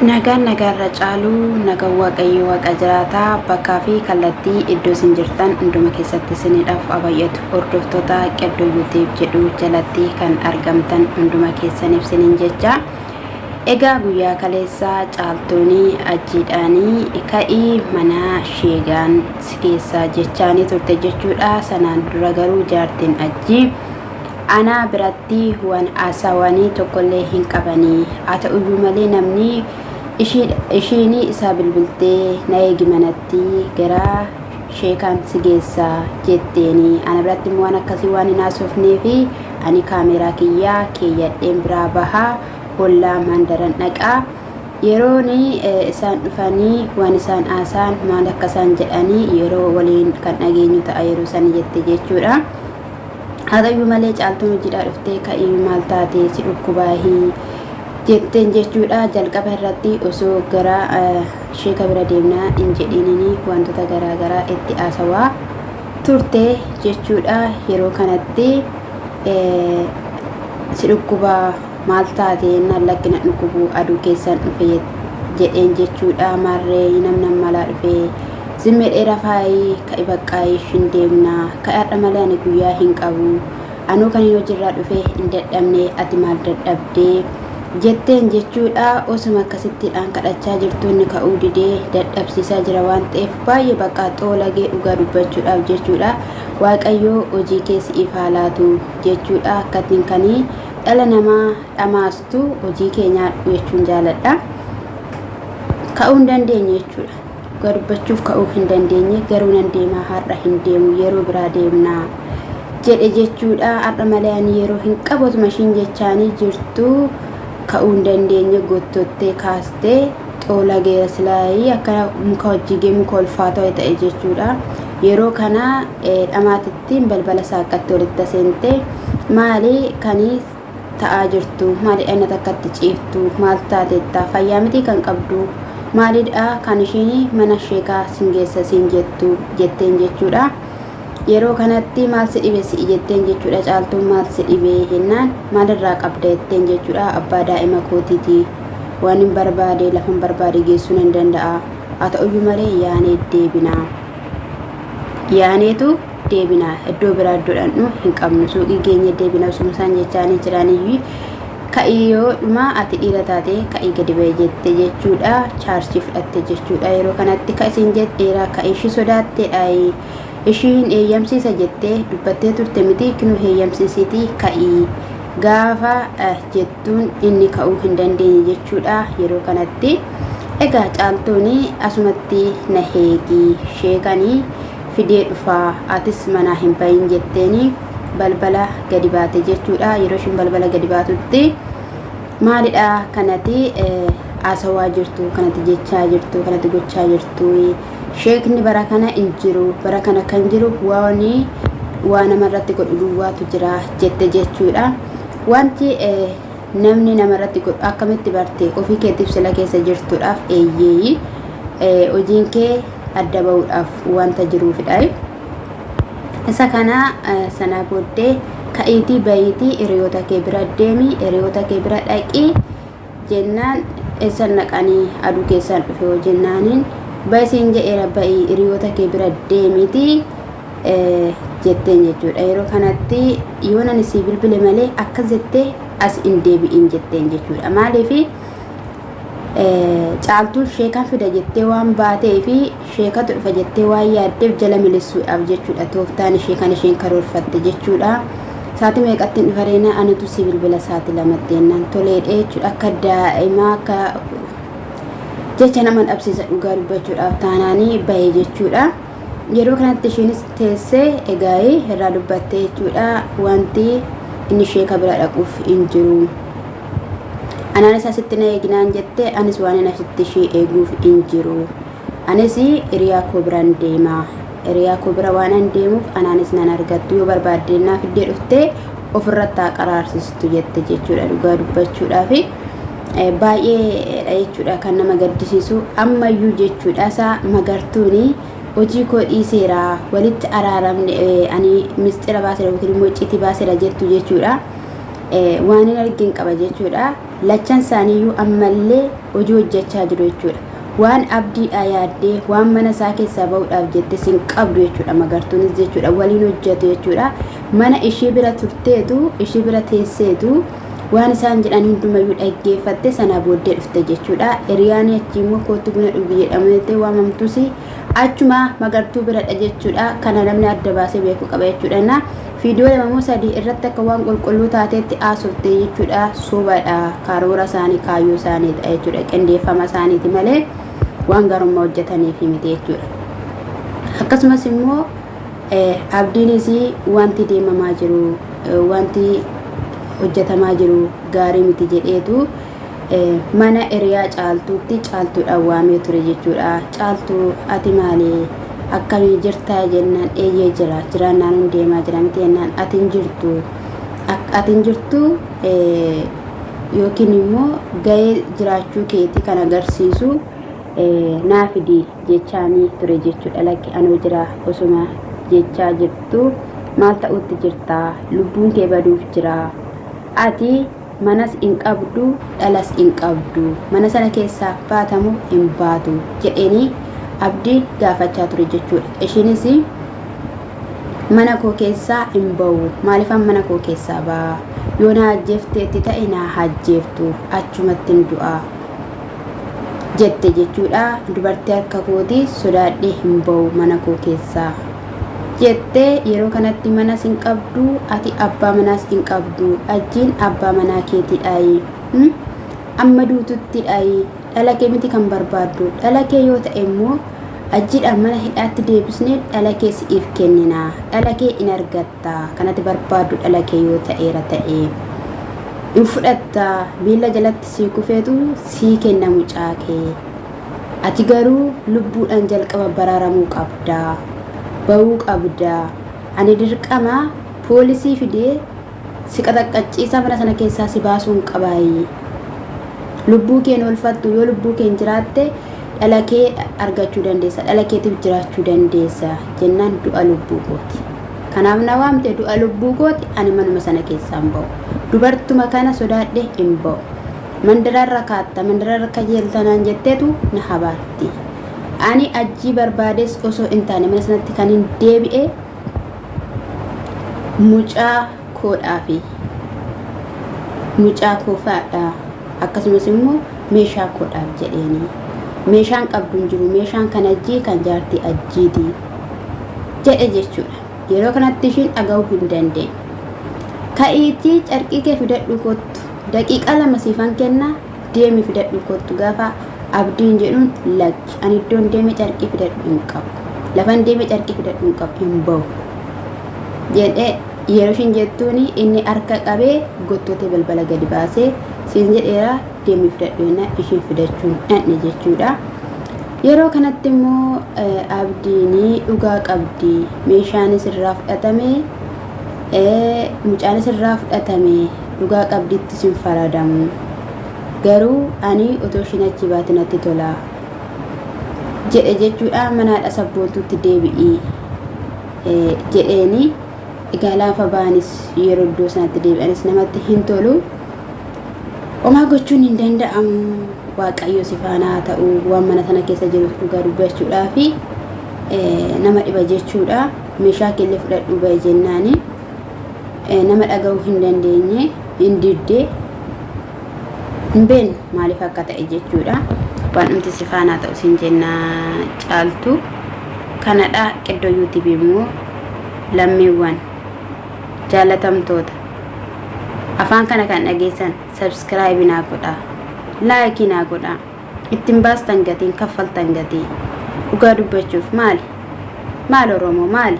Nagaan caaluu nagaan waaqayyo waaqa jiraataa bakkaa fi kallattii iddoo isin jirtan hunduma keessatti isiniidhaaf abayyatu hordoftoota Qeddoo YouTube jedhu jalatti kan argamtan hunduma keessaniif isiniin jecha egaa guyyaa kaleessaa caaltuunii ajiidhaanii ka'ii mana sheegaan si keessaa jechaanii turte jechuudha. Sanaan dura garuu jaartiin ajii ana biratti waan asawanii tokkollee hin qabanii haa ta'uyyuu malee namni ishiini isaa bilbiltee na eegi manatti gara sheekaan si geessaa jetteeni ana biratti waan akkasii waan hin haasofnee fi ani kaameraa kiyyaa keeyyadheen biraa bahaa hollaa mandaran dhaqaa yeroon isaan dhufanii waan isaan haasaan maal akka isaan jedhanii yeroo waliin kan dhageenyu ta'a yeroo san jette jechuudha. Haa ta'uyyuu malee caaltuun hojiidhaa dhuftee ka'ii maal taatee si dhukkubaahii jetteen jechuudha. Jalqaba irratti osoo gara sheeka bira deemnaa hin jedhiinii wantoota garaagaraa itti haasawaa turte jechuudha. Yeroo kanatti si dhukkubaa maal taatee naan lakkina dhukkubuu aduu keessan dhufe jedheen jechuudha. Maarree namnan malaa dhufee zimmee dheeraa faayii ka'i baqqaayii hin deemnaa ka'aadha malee ani guyyaa hin qabu anuu kan hin hojiirraa dhufee hin dadhabne ati maal dadhabdee jetteen jechuudha. Osuma akkasittiidhaan kadhachaa jirtuun ka'uu didee dadhabsiisaa jira waan ta'eef baay'ee bakka xoolagee dhugaa dubbachuudhaaf jechuudha. Waaqayyoo hojii keessi ifaa laatu jechuudha. Akkatiin kanii dhala namaa dhamaastu hojii keenyaa jechuun jaaladha. Ka'uu hin dandeenye jechuudha. Dhugaa dubbachuuf ka'uu hin dandeenye garuu nan deemaa har'a hin deemu yeroo biraa deemnaa jedhe jechuudha. Har'a malee ani yeroo hin qabu mashiin jechaanii jirtu ka'uu hin dandeenye gottottee kaastee xoolageera silaayii akka muka hojjigee muka ulfaatoo ta'e jechuudha. Yeroo kana dhamaatittiin balbala saaqqatti walitti seentee maali kanii ta'aa jirtu maali dhana takkatti ciiftu maal taatettaa fayyaa miti kan qabdu maalidha kan ishiin mana sheekaa sin geessa sin jetteen jechuudha. Yeroo kanatti maal si dhibe si jetteen jechuudha. Caaltuun maal si dhibe jennaan maalirraa qabda jetteen jechuudha. Abbaa daa'ima kootiiti waan hin barbaade lafa hin barbaade geessuu nan danda'a haa ta'uyyuu malee yaanee deebinaa yaaneetu deebinaa iddoo biraa iddoodhaan nu hin qabnu suuqii keenya deebinaa osuma isaan jechaanii jiranii ka'iyyoo dhuma ati dhiira taate ka'ii gadi ba'e jette jechuudha. Chaarjii fudhatte jechuudha. Yeroo kanatti ka'isiin jetteera ka'ishii sodaatteedha. Ishiin heeyyamsiisa jettee dubbattee turte miti kinuu heeyyamsiisitii ka'ii gaafa jettuun inni ka'uu hin dandeenye jechuudha. Yeroo kanatti egaa caaltuuni asumatti na heegii sheekanii fidee dhufaa atis manaa hin bahin jetteeni balbala gadi baate jechuudha. Yeroo ishiin balbala gadi baatutti maalidha kanatti haasawaa jirtu kanatti jechaa jirtu kanatti gochaa jirtu sheekni bara kana hin jiru bara kana kan jiru waa namarratti godhu duwwaatu jira jette jechuudha. Wanti namni namarratti godhu akkamitti barte ofii keetiif sila keessa jirtuudhaaf eeyyeeyi hojiin kee adda ba'uudhaaf wanta jiruufidha. Isa kana sana booddee ka'iitii bayiitii hiriyoota kee bira deemi hiriyoota kee bira dhaqii jennaan eessan naqanii aduu keessaan dhufe jennaaniin bayisiin jedheera ba'ii hiriyoota kee bira deemitii jetteen jechuudha. Yeroo kanatti yoo nan isii bilbile malee akkas jettee as hin deebi'in jetteen jechuudha. Maaliifi caaltuun sheekan fida jettee waan baatee fi sheekatu dhufa jettee waan yaaddeef jala milissuudhaaf jechuudha. Tooftaan ishee kan isheen karoorfatte jechuudha. Saati meeqattiin dhufa reena anatu si bilbila saati lamatti jennaan toleedhe jechuudha. Akka daa'imaa akka jecha nama dhabsiisa dhugaa dubbachuudhaaf taanaanii bahee jechuudha. Yeroo kanatti ishiinis teessee egaa irraa dubbatte jechuudha. Wanti inni sheeka bira dhaquuf hin jiru. Anaanis asitti na eeginaan jette anis waan hin asitti ishee eeguuf hin jiru. Anis hiriyaa koo biraan deemaa. Hiriyaa koo bira waan hin deemuuf anaanis nan argattu yoo barbaadde naaf iddee dhuftee ofirratti haa qaraarsistu jette jechuudha. Dhugaa dubbachuudhaaf baay'ee jechuudha kan nama gaddisiisu ammayyuu jechuudha. Isaa magartuuni hojii koo dhiiseera walitti araaramne ani mistira baaseera yookiin immoo icciitii baaseera jettu jechuudha. Waan hin argin qaba jechuudha. lachan isaaniiyyuu ammallee hojii hojjechaa jiru jechuudha. Waan abdii yaadde waan mana isaa keessaa ba'uudhaaf jette sin qabdu jechuudha. Magartuunis jechuudha waliin hojjetu jechuudha. Mana ishii bira turteetu ishii bira teesseetu waan isaan jedhan hundumayyuu dhaggeeffatte sana booddee dhufte jechuudha. Hiriyaan achi immoo kootti buna dhugi jedhamtee waamamtus achuma magartuu biradha jechuudha. Kana namni adda baasee beekuu qaba jechuudha. Na viidiyoo lama sadii irratti akka waan qulqulluu taateetti haasofte jechuudha. Sobaadha karoora isaanii kaayyoo isaaniidha jechuudha. Qindeeffama isaaniiti malee waan garummaa hojjetaniif miti jechuudha. Akkasumas immoo abdiinis wanti deemamaa jiru wanti hojjetamaa jiru gaarii miti jedheetu mana hiriyaa caaltuutti caaltuudhaan waamee ture jechuudha. Caaltuu ati maali akkamii jirtaa jennaan eeyyee jira jiraannaan deemaa jira miti jennaan atin jirtu yookiin immoo ga'ee jiraachuu keetii kan agarsiisu naafidi jechaanii ture jechuudha. Lakki anoo jira osuma jechaa jirtu maal ta'utti jirtaa lubbuun kee baduuf jira ati manas hin qabdu dhalas hin qabdu mana sana keessaa baatamu hin baatu jedheeni abdii gaafachaa ture jechuudha. Ishiinis mana koo keessaa hin ba'u maaliifan mana koo keessaa ba'a yoo na ajjeefteetti ta'e na ajjeeftu achumatti hin du'a jette jechuudha. Dubartii harka kooti sodaadhee hin ba'u mana koo keessaa jettee yeroo kanatti manas hin qabdu ati abbaa manaas hin qabdu ajiin abbaa manaa keetiidhaayi amma duututtidhaayi dhala kee miti kan barbaaddu dhala kee yoo ta'e immoo ajiidhaan mana hidhaatti deebisnee dhala kee siif kennina dhala kee in argatta kanatti barbaaddu dhala kee yoo ta'eera ta'e in fudhatta miila jalatti sii kufeetu sii kenna mucaa kee ati garuu lubbuudhaan jalqaba baraaramuu qabda ba'uu qabda ani dirqama poolisii fidee si qaxaqqachiisa mana sana keessaa si baasuun qabaayi lubbuu kee oolfattu yoo lubbuu kee jiraatte dhala kee argachuu dandeessa dhala keetiif jiraachuu dandeessa jennaan du'a lubbuu kooti kanaaf na waamte du'a lubbuu kooti ani manuma sana keessaa hin ba'u dubartuma kana sodaadhe hin ba'u mandararra kaatta mandararra kajeeltanaan jetteetu na habaatti. Ani ajii barbaades osoo hin taane mana sanatti kan hin deebi'e mucaa koodhaafi mucaa koofaadha akkasumas immoo meeshaa koodhaaf jedheeni meeshaan qabdu hin jiru meeshaan kan ajii kan jaartii ajiiti jedhe jechuudha. Yeroo kanatti ishiin dhaga'uu hin dandeenye ka'iitii carqii kee fidadhu kottu daqiiqaa lama siifan kenna deemi fidadhu kottu gaafa abdiin jedhuun lakki ani iddoon deeme carqii fidadhu hin qabu lafan deeme carqii fidadhu hin qabu hin ba'u jedhee yeroo ishiin jettuuni inni harka qabee gottoote balbala gadi baasee siin jedheera deemi fidadhu jennaan ishiin fidachuun dhandhe jechuudha. Yeroo kanatti immoo abdiini dhugaa qabdi meeshaanis irraa fudhatame mucaanis irraa fudhatame dhugaa qabditti sin faradamu garuu ani otoo ishiin achi baate natti tola jedhe jechuudha. Manaadha sabboontutti deebi'ii jedheeni egaa laafa baanis yeroo iddoo sanatti deebi'anis namatti hin tolu homaa gochuun hin danda'amu. Waaqayyo si faana haa ta'u waan mana sana keessa jiru dhugaa dubbachuudhaa fi nama dhiba jechuudha. Meeshaa keellee fudhadhu bahe jennaani nama dhaga'uu hin dandeenye hin diddee hin beekne maaliif akka ta'e jechuudha. Waan dhumti si faana haa ta'u siin jennaa caaltu kanadha. Qiddoo yuutiibii immoo lammiiwwan jaalatamtoota afaan kana kan dhageessan sabskiraaybii naa godhaa laayikii naa godhaa ittiin baastan gatiin kaffaltan gatii dhugaa dubbachuuf maali Oromoo maali